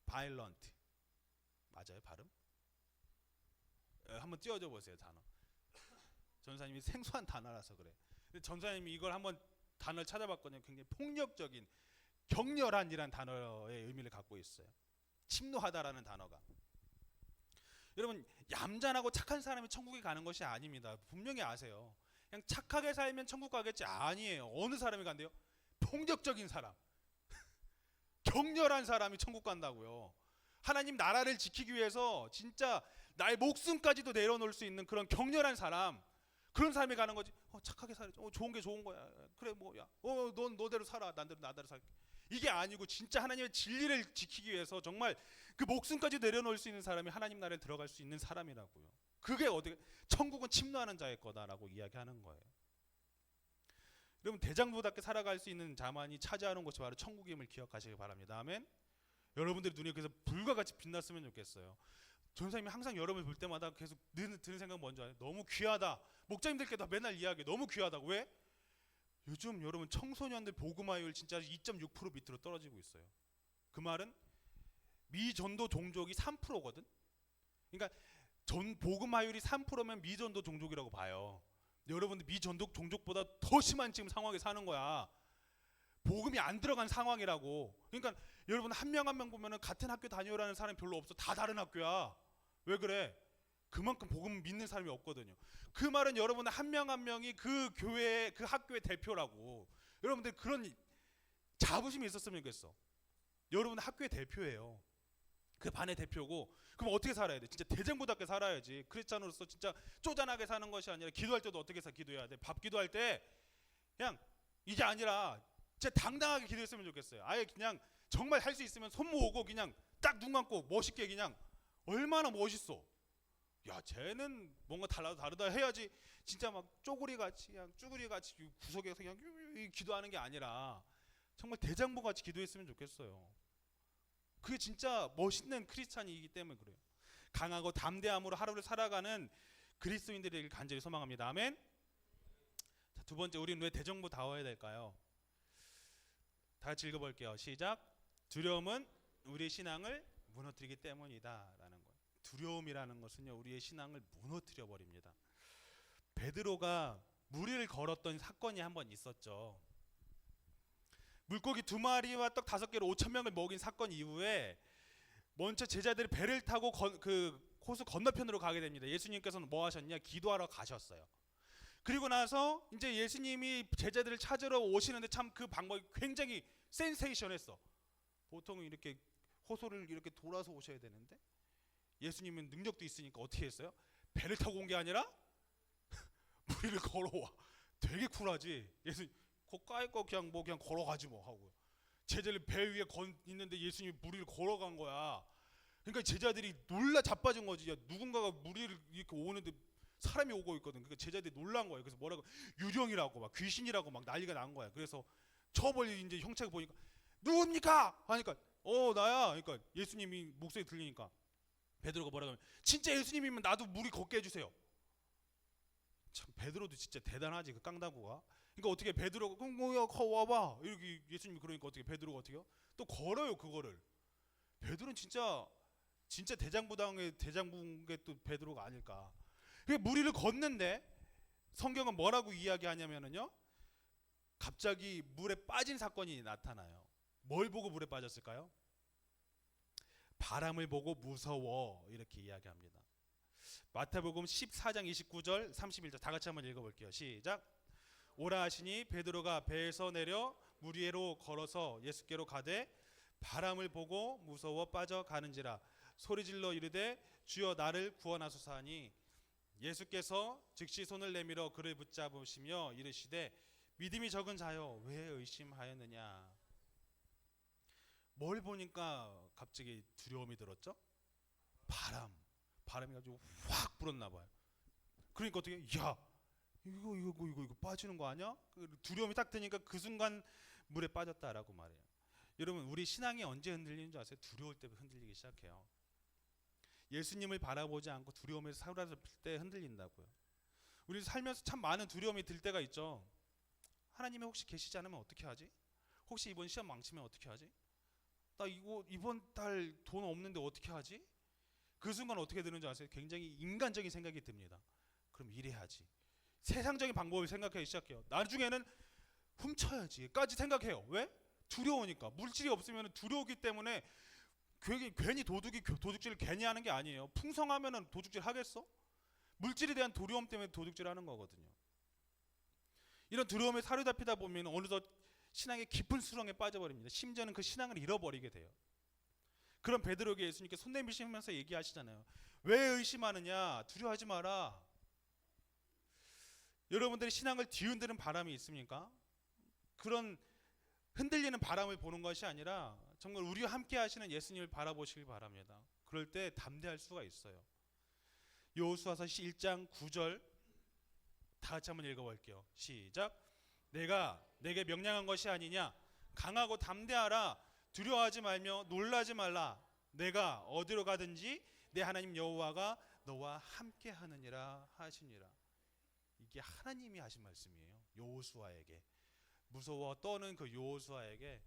violent 맞아요 발음? 한번 띄워줘 보세요 단어. 전사님이 생소한 단어라서 그래. 근데 전사님이 이걸 한번 단어를 찾아봤거든요. 굉장히 폭력적인 격렬한이란 단어의 의미를 갖고 있어요. 침노하다라는 단어가. 여러분 얌전하고 착한 사람이 천국에 가는 것이 아닙니다. 분명히 아세요. 그냥 착하게 살면 천국 가겠지 아니에요. 어느 사람이 간대요? 폭력적인 사람, 격렬한 사람이 천국 간다고요. 하나님 나라를 지키기 위해서 진짜 나의 목숨까지도 내려놓을 수 있는 그런 격렬한 사람, 그런 사람이 가는 거지. 착하게 살아. 좋은 게 좋은 거야. 그래 뭐야. 넌 너대로 살아. 나대로 살게. 이게 아니고 진짜 하나님의 진리를 지키기 위해서 정말 그 목숨까지 내려놓을 수 있는 사람이 하나님 나라에 들어갈 수 있는 사람이라고요. 그게 어떻게 천국은 침노하는 자의 거다라고 이야기하는 거예요. 여러분 대장부답게 살아갈 수 있는 자만이 차지하는 것이 바로 천국임을 기억하시기 바랍니다. 아멘. 여러분들의 눈이 그래서 불과 같이 빛났으면 좋겠어요. 전사님이 항상 여러분을 볼 때마다 계속 드는 생각 뭔지 알아요? 너무 귀하다. 목자님들께도 맨날 이야기해. 너무 귀하다고. 왜? 요즘 여러분 청소년들 복음화율 진짜 2.6% 밑으로 떨어지고 있어요. 그 말은 미전도 종족이 3%거든. 그러니까 복음화율이 3%면 미전도 종족이라고 봐요. 여러분들 미전도 종족보다 더 심한 지금 상황에 사는 거야. 복음이 안 들어간 상황이라고. 그러니까 여러분 한 명 한 명 보면은 같은 학교 다녀오라는 사람이 별로 없어. 다 다른 학교야. 왜 그래? 그만큼 복음 믿는 사람이 없거든요. 그 말은 여러분 한 명 한 명이 그 교회, 그 학교의 대표라고. 여러분들 그런 자부심이 있었으면 좋겠어. 여러분 학교의 대표예요. 그 반의 대표고. 그럼 어떻게 살아야 돼? 진짜 대장부답게 살아야지. 크리스찬으로서 진짜 쪼잔하게 사는 것이 아니라 기도할 때도 어떻게 기도해야 돼? 밥 기도할 때 그냥 이게 아니라 진짜 당당하게 기도했으면 좋겠어요. 아예 그냥 정말 할 수 있으면 손 모으고 그냥 딱 눈 감고 멋있게 그냥 얼마나 멋있어. 야 쟤는 뭔가 다르다 해야지. 진짜 막 쪼그리 같이 그냥 쭈그리 같이 구석에서 그냥 기도하는 게 아니라 정말 대장부 같이 기도했으면 좋겠어요. 그게 진짜 멋있는 크리스찬이기 때문에 그래요. 강하고 담대함으로 하루를 살아가는 그리스도인들을 간절히 소망합니다. 아멘. 자, 두 번째, 우리는 왜 대장부다워야 될까요? 다 같이 읽어볼게요. 시작. 두려움은 우리의 신앙을 무너뜨리기 때문이다라는 거예요. 두려움이라는 것은요 우리의 신앙을 무너뜨려 버립니다. 베드로가 무리를 걸었던 사건이 한번 있었죠. 물고기 2마리와 떡 5개로 5,000명을 먹인 사건 이후에 먼저 제자들이 배를 타고 그 호수 건너편으로 가게 됩니다. 예수님께서는 뭐 하셨냐? 기도하러 가셨어요. 그리고 나서 이제 예수님이 제자들을 찾으러 오시는데 참 그 방법이 굉장히 센세이션했어. 보통은 이렇게 호소를 이렇게 돌아서 오셔야 되는데 예수님은 능력도 있으니까 어떻게 했어요? 배를 타고 온 게 아니라 무리를 걸어와. 되게 쿨하지. 예수 거까이 거 그냥 뭐 그냥 걸어가지 뭐 하고. 제자들 배 위에 있는데 예수님이 무리를 걸어간 거야. 그러니까 제자들이 놀라 자빠진 거지. 야, 누군가가 무리를 이렇게 오는데 사람이 오고 있거든. 그러니까 제자들이 놀란 거예요. 그래서 뭐라고 유령이라고 막 귀신이라고 막 난리가 난 거야. 그래서 처벌 이제 형체가 보니까 누굽니까? 하니까 나야. 그러니까 예수님이 목소리 들리니까 베드로가 뭐라고 하면 진짜 예수님이면 나도 무리 걷게 해주세요. 참 베드로도 진짜 대단하지 그 깡다구가. 그러니까 어떻게 베드로가 그럼 뭐야 와봐 이렇게 예수님이 그러니까 어떻게 베드로가 어떻게요? 또 걸어요 그거를. 베드로는 진짜 대장부당의 대장부의 또 베드로가 아닐까. 그 무리를 걷는데 성경은 뭐라고 이야기하냐면은요. 갑자기 물에 빠진 사건이 나타나요. 뭘 보고 물에 빠졌을까요? 바람을 보고 무서워 이렇게 이야기합니다. 마태복음 14장 29절 31절 다 같이 한번 읽어볼게요. 시작. 오라 하시니 베드로가 배에서 내려 물 위로 걸어서 예수께로 가되 바람을 보고 무서워 빠져가는지라 소리질러 이르되 주여 나를 구원하소서 하니 예수께서 즉시 손을 내밀어 그를 붙잡으시며 이르시되 믿음이 적은 자여 왜 의심하였느냐. 뭘 보니까 갑자기 두려움이 들었죠? 바람이 가지고 확 불었나 봐요. 그러니까 어떻게 야 이거 빠지는 거 아니야? 두려움이 딱 드니까 그 순간 물에 빠졌다라고 말해요. 여러분 우리 신앙이 언제 흔들리는 줄 아세요? 두려울 때 흔들리기 시작해요. 예수님을 바라보지 않고 두려움에서 사로잡힐 때 흔들린다고요. 우리 살면서 참 많은 두려움이 들 때가 있죠. 하나님이 혹시 계시지 않으면 어떻게 하지? 혹시 이번 시험 망치면 어떻게 하지? 나 이번 달 돈 없는데 어떻게 하지? 그 순간 어떻게 드는지 아세요? 굉장히 인간적인 생각이 듭니다. 그럼 이래야지. 세상적인 방법을 생각하기 시작해요. 나중에는 훔쳐야지까지 생각해요. 왜? 두려우니까. 물질이 없으면 두려우기 때문에 괜히 도둑질을 괜히 하는 게 아니에요. 풍성하면은 도둑질 하겠어? 물질에 대한 두려움 때문에 도둑질 하는 거거든요. 이런 두려움에 사로잡히다 보면 어느덧 신앙의 깊은 수렁에 빠져버립니다. 심지어는 그 신앙을 잃어버리게 돼요. 그런 베드로에게 예수님께 손 내미시면서 얘기하시잖아요. 왜 의심하느냐? 두려워하지 마라. 여러분들이 신앙을 뒤흔드는 바람이 있습니까? 그런 흔들리는 바람을 보는 것이 아니라 정말 우리와 함께 하시는 예수님을 바라보시길 바랍니다. 그럴 때 담대할 수가 있어요. 여호수아서 1장 9절 다 같이 한번 읽어볼게요. 시작. 내가 내게 명령한 것이 아니냐? 강하고 담대하라. 두려워하지 말며 놀라지 말라. 내가 어디로 가든지 내 하나님 여호와가 너와 함께 하느니라 하시니라. 이게 하나님이 하신 말씀이에요. 여호수아에게 무서워 떠는 그 여호수아에게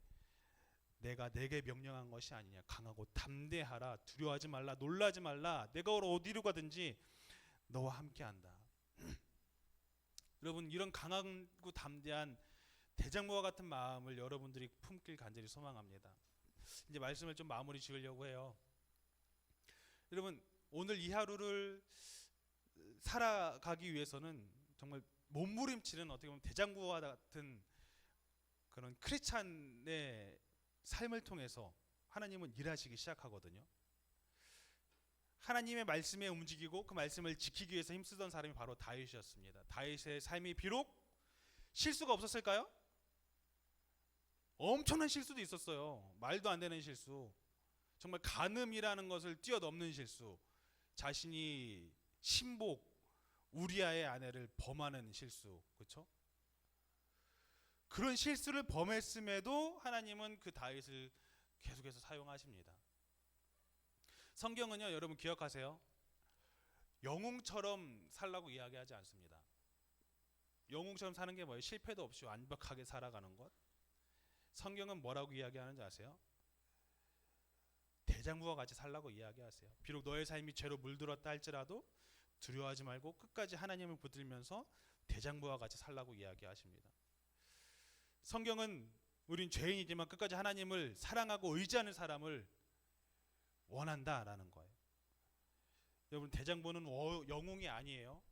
내가 내게 명령한 것이 아니냐. 강하고 담대하라. 두려워하지 말라. 놀라지 말라. 내가 어디로 가든지 너와 함께한다. 여러분 이런 강하고 담대한 대장부와 같은 마음을 여러분들이 품길 간절히 소망합니다. 이제 말씀을 좀 마무리 지으려고 해요. 여러분 오늘 이 하루를 살아가기 위해서는 정말 몸부림치는 어떻게 보면 대장부와 같은 그런 크리스찬의 삶을 통해서 하나님은 일하시기 시작하거든요. 하나님의 말씀에 움직이고 그 말씀을 지키기 위해서 힘쓰던 사람이 바로 다윗이었습니다. 다윗의 삶이 비록 실수가 없었을까요? 엄청난 실수도 있었어요. 말도 안 되는 실수, 정말 간음이라는 것을 뛰어넘는 실수, 자신이 신복 우리아의 아내를 범하는 실수, 그렇죠? 그런 실수를 범했음에도 하나님은 그 다윗을 계속해서 사용하십니다. 성경은요, 여러분 기억하세요. 영웅처럼 살라고 이야기하지 않습니다. 영웅처럼 사는 게 뭐예요? 실패도 없이 완벽하게 살아가는 것. 성경은 뭐라고 이야기하는지 아세요? 대장부와 같이 살라고 이야기하세요. 비록 너의 삶이 죄로 물들었다 할지라도 두려워하지 말고 끝까지 하나님을 붙들면서 대장부와 같이 살라고 이야기하십니다. 성경은 우린 죄인이지만 끝까지 하나님을 사랑하고 의지하는 사람을 원한다라는 거예요. 여러분 대장부는 영웅이 아니에요.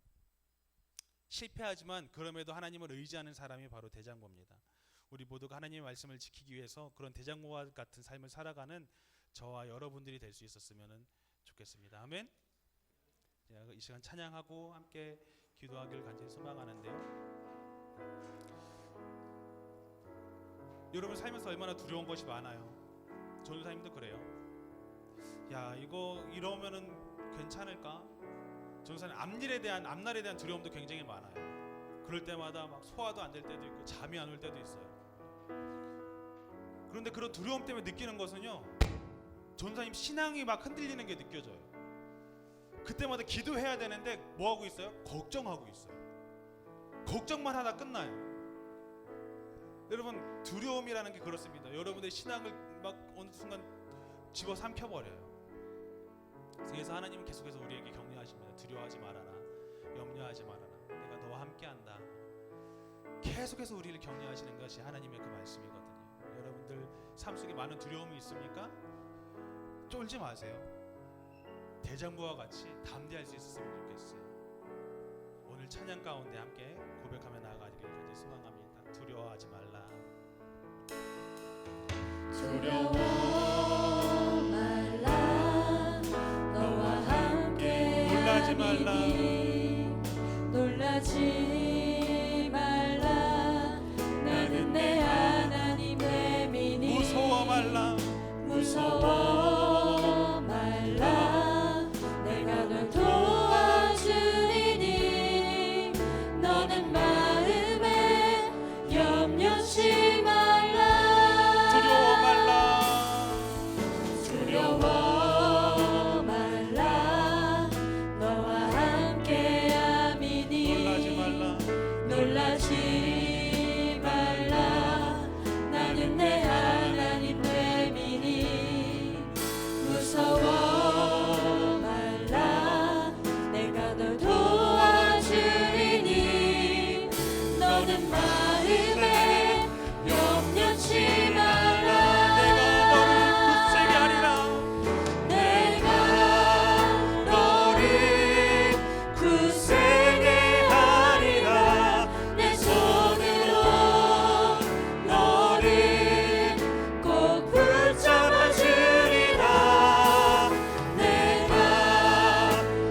실패하지만 그럼에도 하나님을 의지하는 사람이 바로 대장부입니다. 우리 모두가 하나님의 말씀을 지키기 위해서 그런 대장부와 같은 삶을 살아가는 저와 여러분들이 될 수 있었으면 좋겠습니다. 아멘. 이 시간 찬양하고 함께 기도하기를 간절히 소망하는데요. 여러분 살면서 얼마나 두려운 것이 많아요. 전도사님도 그래요. 야, 이거 이러면은 괜찮을까? 전도사님 앞날에 대한 두려움도 굉장히 많아요. 그럴 때마다 막 소화도 안 될 때도 있고 잠이 안 올 때도 있어요. 그런데 그런 두려움 때문에 느끼는 것은요, 전도사님 신앙이 막 흔들리는 게 느껴져요. 그때마다 기도해야 되는데 뭐 하고 있어요? 걱정하고 있어요. 걱정만 하다 끝나요. 여러분, 두려움이라는 게 그렇습니다. 여러분의 신앙을 막 어느 순간 집어삼켜버려요. 그래서 하나님은 계속해서 우리에게 격려하십니다. 두려워하지 말아라, 염려하지 말아라, 내가 너와 함께한다. 계속해서 우리를 격려하시는 것이 하나님의 그 말씀이거든요. 여러분들 삶 속에 많은 두려움이 있습니까? 쫄지 마세요. 대장부와 같이 담대할 수 있었으면 좋겠어요. 오늘 찬양 가운데 함께 고백하며 나아가기를 간절히 소망합니다. 두려워하지 말라. 두려워 말라. 너와 함께 놀라지 말라. 놀라지 말라. 나는 내 하나님의 미니. 무서워 말라. 무서워 말라. 내가 널 도와주리니. 너는 마음에 염려치 말라. 두려워 말라. 두려워 말라. 너와 함께함이니. 놀라지 말라. 놀라지 말라. 나는 내 하나님 내 미니. 무서워 말라. 내가 널 도와주리니. 너는 마음에 염려치 말라. 내가 너를 굳세게 하리라. 내가 너를 굳세게 하리라. 내 손으로 너를 꼭 붙잡아 주리라. 내가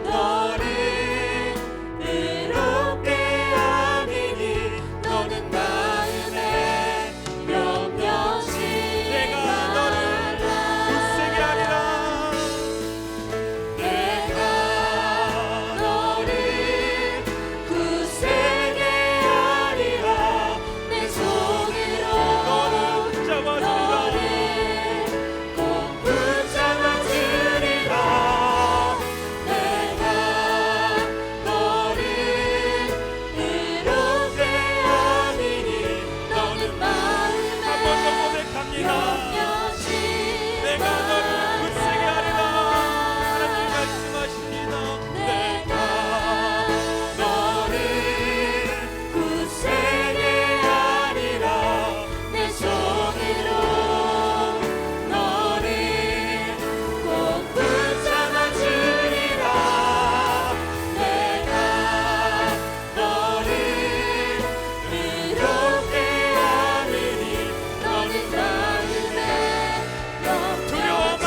너를 의롭게 하리니. 너는 마음에 염려치 내가 너를 굳세게 하리라. 내가 너를 굳세게 하리라. 내 손으로 너를 붙잡아 주리라. 너를 꼭 붙잡아 주리라. 내가 너를 의롭게 하리니. 너는 한 번 더 마음에 고백합니다. 염려치 내가 너를 굳세게 하리라. 하나님 말라. 말씀하십니다. 내가 너를 굳세게 하리라. 내 손으로 너를 꼭 붙잡아 주리라. 내가 너를 의롭게 하리니. 너는 마음에 두려워 염려치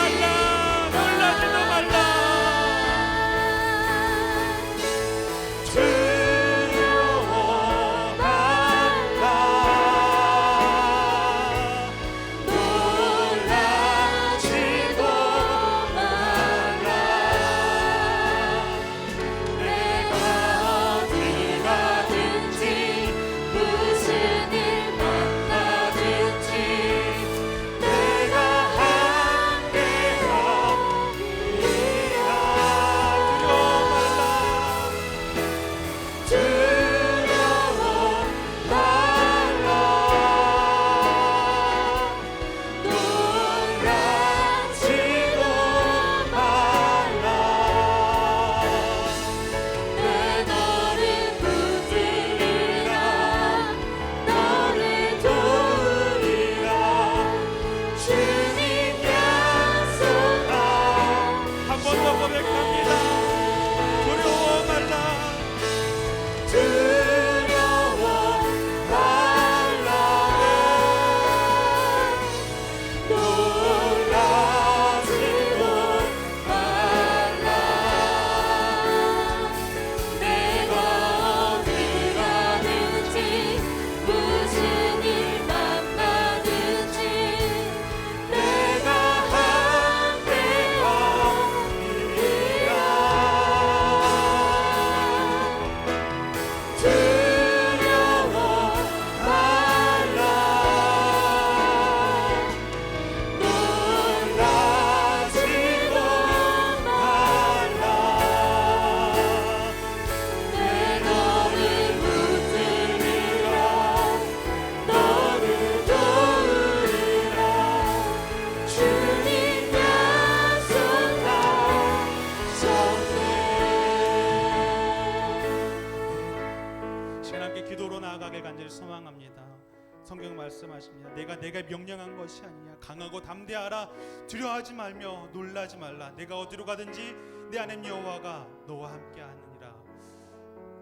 말씀하십니다. 내가 명령한 것이 아니냐. 강하고 담대하라. 두려워하지 말며 놀라지 말라. 내가 어디로 가든지 내 하나님 여호와가 너와 함께 하느니라.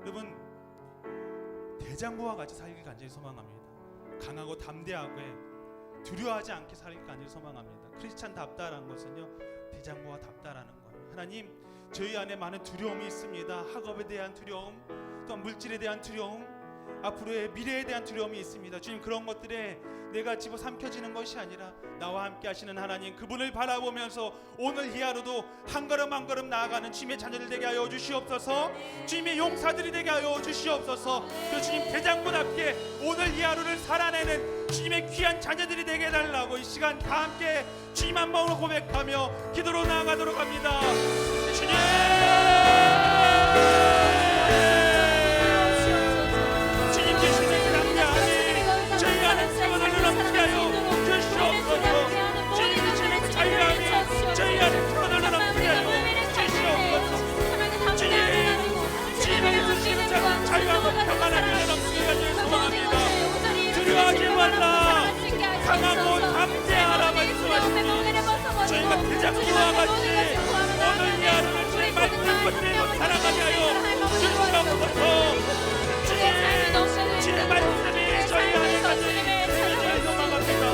여러분, 대장부와 같이 살길 간절히 소망합니다. 강하고 담대하게 두려워하지 않게 살길 간절히 소망합니다. 크리스찬답다라는 것은요, 대장부와 답다라는 거예요. 하나님, 저희 안에 많은 두려움이 있습니다. 학업에 대한 두려움, 또한 물질에 대한 두려움, 앞으로의 미래에 대한 두려움이 있습니다. 주님, 그런 것들에 내가 집어삼켜지는 것이 아니라 나와 함께 하시는 하나님, 그분을 바라보면서 오늘 이 하루도 한 걸음 한 걸음 나아가는 주님의 자녀들 되게 하여 주시옵소서. 주님의 용사들이 되게 하여 주시옵소서. 그 주님 대장부답게 오늘 이 하루를 살아내는 주님의 귀한 자녀들이 되게 해달라고 이 시간 다 함께 주님 한 마음으로 고백하며 기도로 나아가도록 합니다. 주님, 주님 계시는 담대함이 저희 안에 세워달라 넘치게 하여 주시옵소서. 주님 계시는 자유함이 저희 안에 세워달라 넘치게 하여 주시옵소서. 주님의 주시는 자유함과 평안함이 넘치게 하여 소망합니다. 두려워하지 말라. 강하고 담대하라 말씀하십니다. 저희가 대장부와 같이 오늘 이 하루를 주의 말씀을 붙들고 살아가게 하여 주시옵소서. 주의 말씀이 저희 안에 가지는 저희 소망합니다.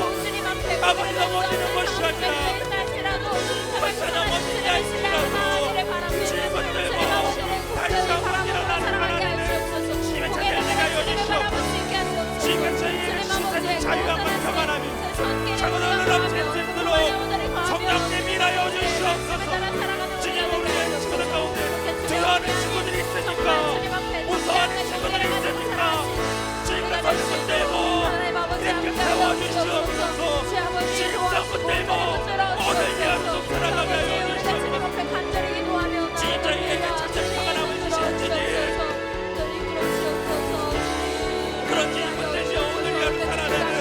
아버지 넘어지는 것이 아니라 벌써 넘어지지 않으시라고 주의 붙들고 다시 한번 일어나는 하나님을 주님의 자녀를 되게 하여 주시옵소서. 지금 저희의 신세의 자유함과 평안함이 자고는 넘칠 수 있도록 성령님 일하여 주시옵소서. 주님, 우리의 친구들 가운데 두려워하는 친구들이 있으니까, 무서워하는 친구들이 있으니까 지금 서 붙들고 이렇게 세워주시옵소서. 지금 서 붙들고 오늘 이 하루도 살아가게 하여 주시옵소서. 주님, 저희에게 참된 평안함을 주시는 주님, 그런 주님 붙들시 오늘 이 하루 살아내는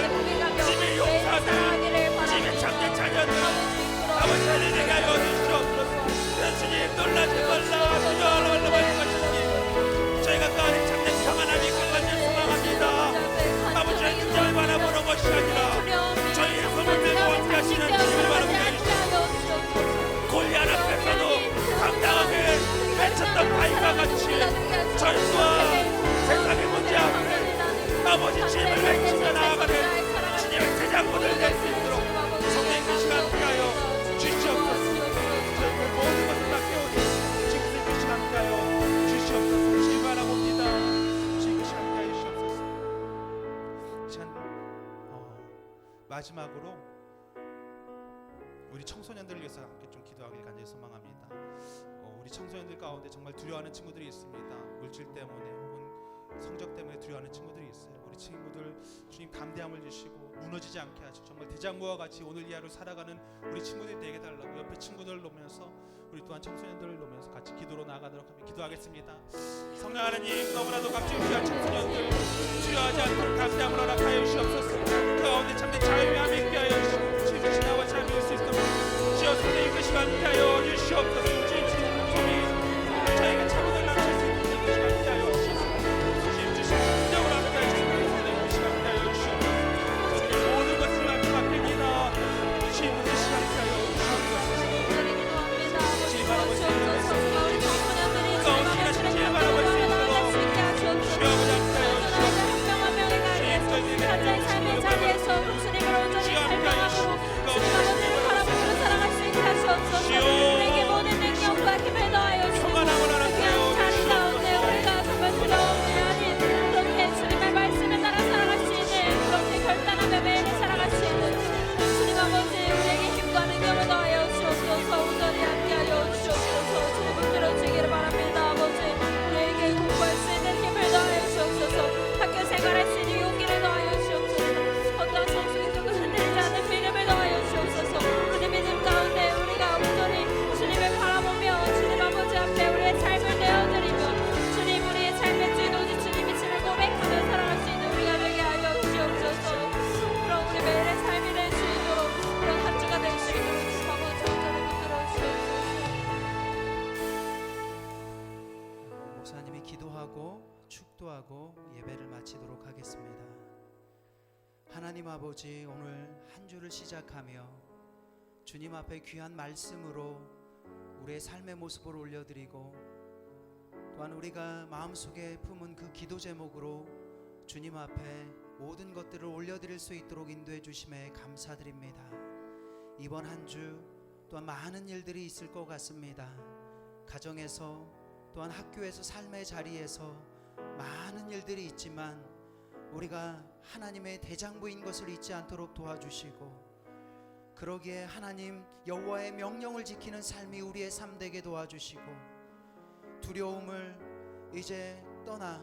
주님의 용사들, 주님의 참된 자녀들 아버지 하나님에게 하여 주시옵소서. 주님, 놀라지 말라, 두려워하지 말라 말씀하시니 저희가 그 안에 참된 평안함이 강한지 소망합니다. 아버지 하나님, 주님을 바라보는 것이 아니라 저희의 손을 들고 함께 하시는 주님을 바라보게 해주시옵소서. 골리앗 앞에서도 당당하게 외쳤던 바위가 같이 절수와 세상의 문제 앞에 아버지 주님을 외치며 나아가는 주님의 제자꾼을 낼 수 있도록 성령 그 시간 함께 하여 주시옵소서. 저희의 모든 것을 다 깨우쳐 지금 그 시간 함께 하여 주시옵소서. 주님 바라봅니다. 주님 그 시간 함께 하여 주시옵소서. 마지막으로 우리 청소년들을 위해서 함께 좀 기도하길 간절히 소망합니다. 우리 청소년들 가운데 정말 두려워하는 친구들이 있습니다. 물질 때문에 혹은 성적 때문에 두려워하는 친구들이 있어요. 우리 친구들 주님 담대함을 주시고 무너지지 않게 하시고 정말 대장부와 같이 오늘 이 하루 살아가는 우리 친구들이 되게 달라고 옆에 친구들을 놓으면서 우리 또한 청소년들을 놓으면서 같이 기도로 나아가도록 하며 기도하겠습니다. 성령 하나님, 너무나도 각종 귀한 청소년들 두려워하지 않도록 담대함을 허락하여 주시옵소서. 그 가운데 참된 자유함이 있게 하여 주시고 주님 주신 나와 잘 배울 수 있도록 주여 선생님 그 시간 함께 하여 주시옵소서. 주님 주신 저희가 차고들 남칠 수 있는 그 시간 함께 하여 주시옵소서. 주님 주신 능력을 함께 하여 주시옵소서. 선생님 그 시간 함께 하여 주시옵소서. 저들의 모든 것을 함께 맡깁니다. 주님 그 시간 함께 하여 주시옵소서. 주님 바라보시옵소서. 우리에게 모든 능력과 힘을 더하여 주시고 그냥 자리 가운데 우리가 정말 두려움이 아닌 그렇게 주님의 말씀을 따라 살아갈 수 있는 그렇게 결단하며 매일 살아갈 수 있는 주님 아버지, 우리에게 힘과 능력을 더하여 주옵소서. 온전히 함께하여 주옵소서. 주님 붙들어 주기를 바랍니다. 아버지, 우리에게 공부할 수 있는 힘을 더하여 주옵소서. 학교 생활할 수 있는 용기를 더하여 주옵소서. 어떠한 성숙이 조금 흔들리지 않는 믿음을 더하여 주옵소서. 그 믿음 가운데 우리가 온전히 주님을 바라보며 주님 아버지 앞에 우리의 삶을 내어드리며 주님 우리의 삶의 주인오직 주님이심을 고백하며 살아갈 수 있는 우리가 되게 하여 주옵소서. 그럼 우리 매일의 삶이 될 수 있도록 그런 한 주가 될 수 있도록 아버지 온전히 붙들어 주옵소서. 목사님이 기도하고 축도하고 예배를 마치도록 하겠습니다. 하나님 아버지, 오늘 한 주를 시작하며 주님 앞에 귀한 말씀으로 우리의 삶의 모습을 올려드리고, 또한 우리가 마음속에 품은 그 기도 제목으로 주님 앞에 모든 것들을 올려드릴 수 있도록 인도해 주심에 감사드립니다. 이번 한 주 또한 많은 일들이 있을 것 같습니다. 가정에서, 또한 학교에서, 삶의 자리에서 많은 일들이 있지만 우리가 하나님의 대장부인 것을 잊지 않도록 도와주시고, 그러기에 하나님 여호와의 명령을 지키는 삶이 우리의 삶 되게 도와주시고, 두려움을 이제 떠나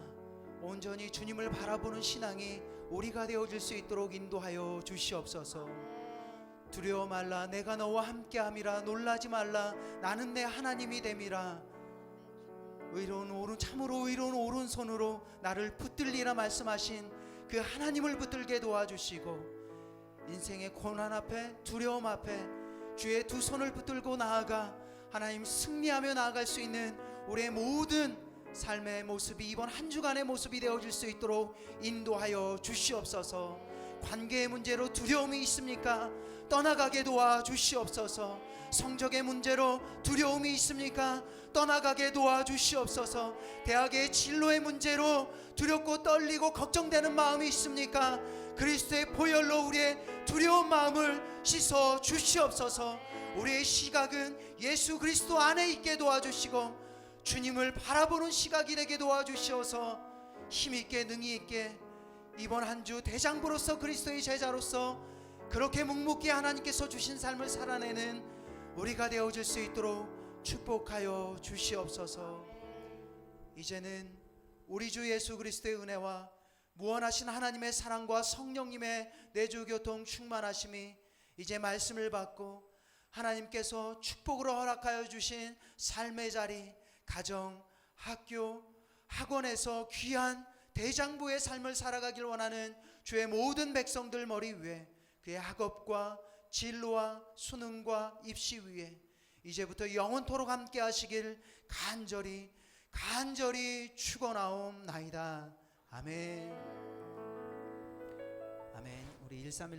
온전히 주님을 바라보는 신앙이 우리가 되어질 수 있도록 인도하여 주시옵소서. 두려워 말라, 내가 너와 함께함이라. 놀라지 말라, 나는 내 하나님이 됨이라. 참으로 의로운 오른손으로 나를 붙들리라 말씀하신 그 하나님을 붙들게 도와주시고, 인생의 고난 앞에, 두려움 앞에 주의 두 손을 붙들고 나아가 하나님 승리하며 나아갈 수 있는 우리의 모든 삶의 모습이 이번 한 주간의 모습이 되어질 수 있도록 인도하여 주시옵소서. 관계의 문제로 두려움이 있습니까? 떠나가게 도와주시옵소서. 성적의 문제로 두려움이 있습니까? 떠나가게 도와주시옵소서. 대학의 진로의 문제로 두렵고 떨리고 걱정되는 마음이 있습니까? 그리스도의 보혈로 우리의 두려운 마음을 씻어 주시옵소서. 우리의 시각은 예수 그리스도 안에 있게 도와주시고 주님을 바라보는 시각이 되게 도와주시어서 힘있게 능히있게 이번 한 주 대장부로서, 그리스도의 제자로서 그렇게 묵묵히 하나님께서 주신 삶을 살아내는 우리가 되어질 수 있도록 축복하여 주시옵소서. 이제는 우리 주 예수 그리스도의 은혜와 무한하신 하나님의 사랑과 성령님의 내주교통 충만하심이 이제 말씀을 받고 하나님께서 축복으로 허락하여 주신 삶의 자리, 가정, 학교, 학원에서 귀한 대장부의 삶을 살아가길 원하는 주의 모든 백성들 머리 위에, 그의 학업과 진로와 수능과 입시 위에 이제부터 영원토록 함께 하시길 간절히 축원하옵나이다. 아멘. 아멘. 우리 131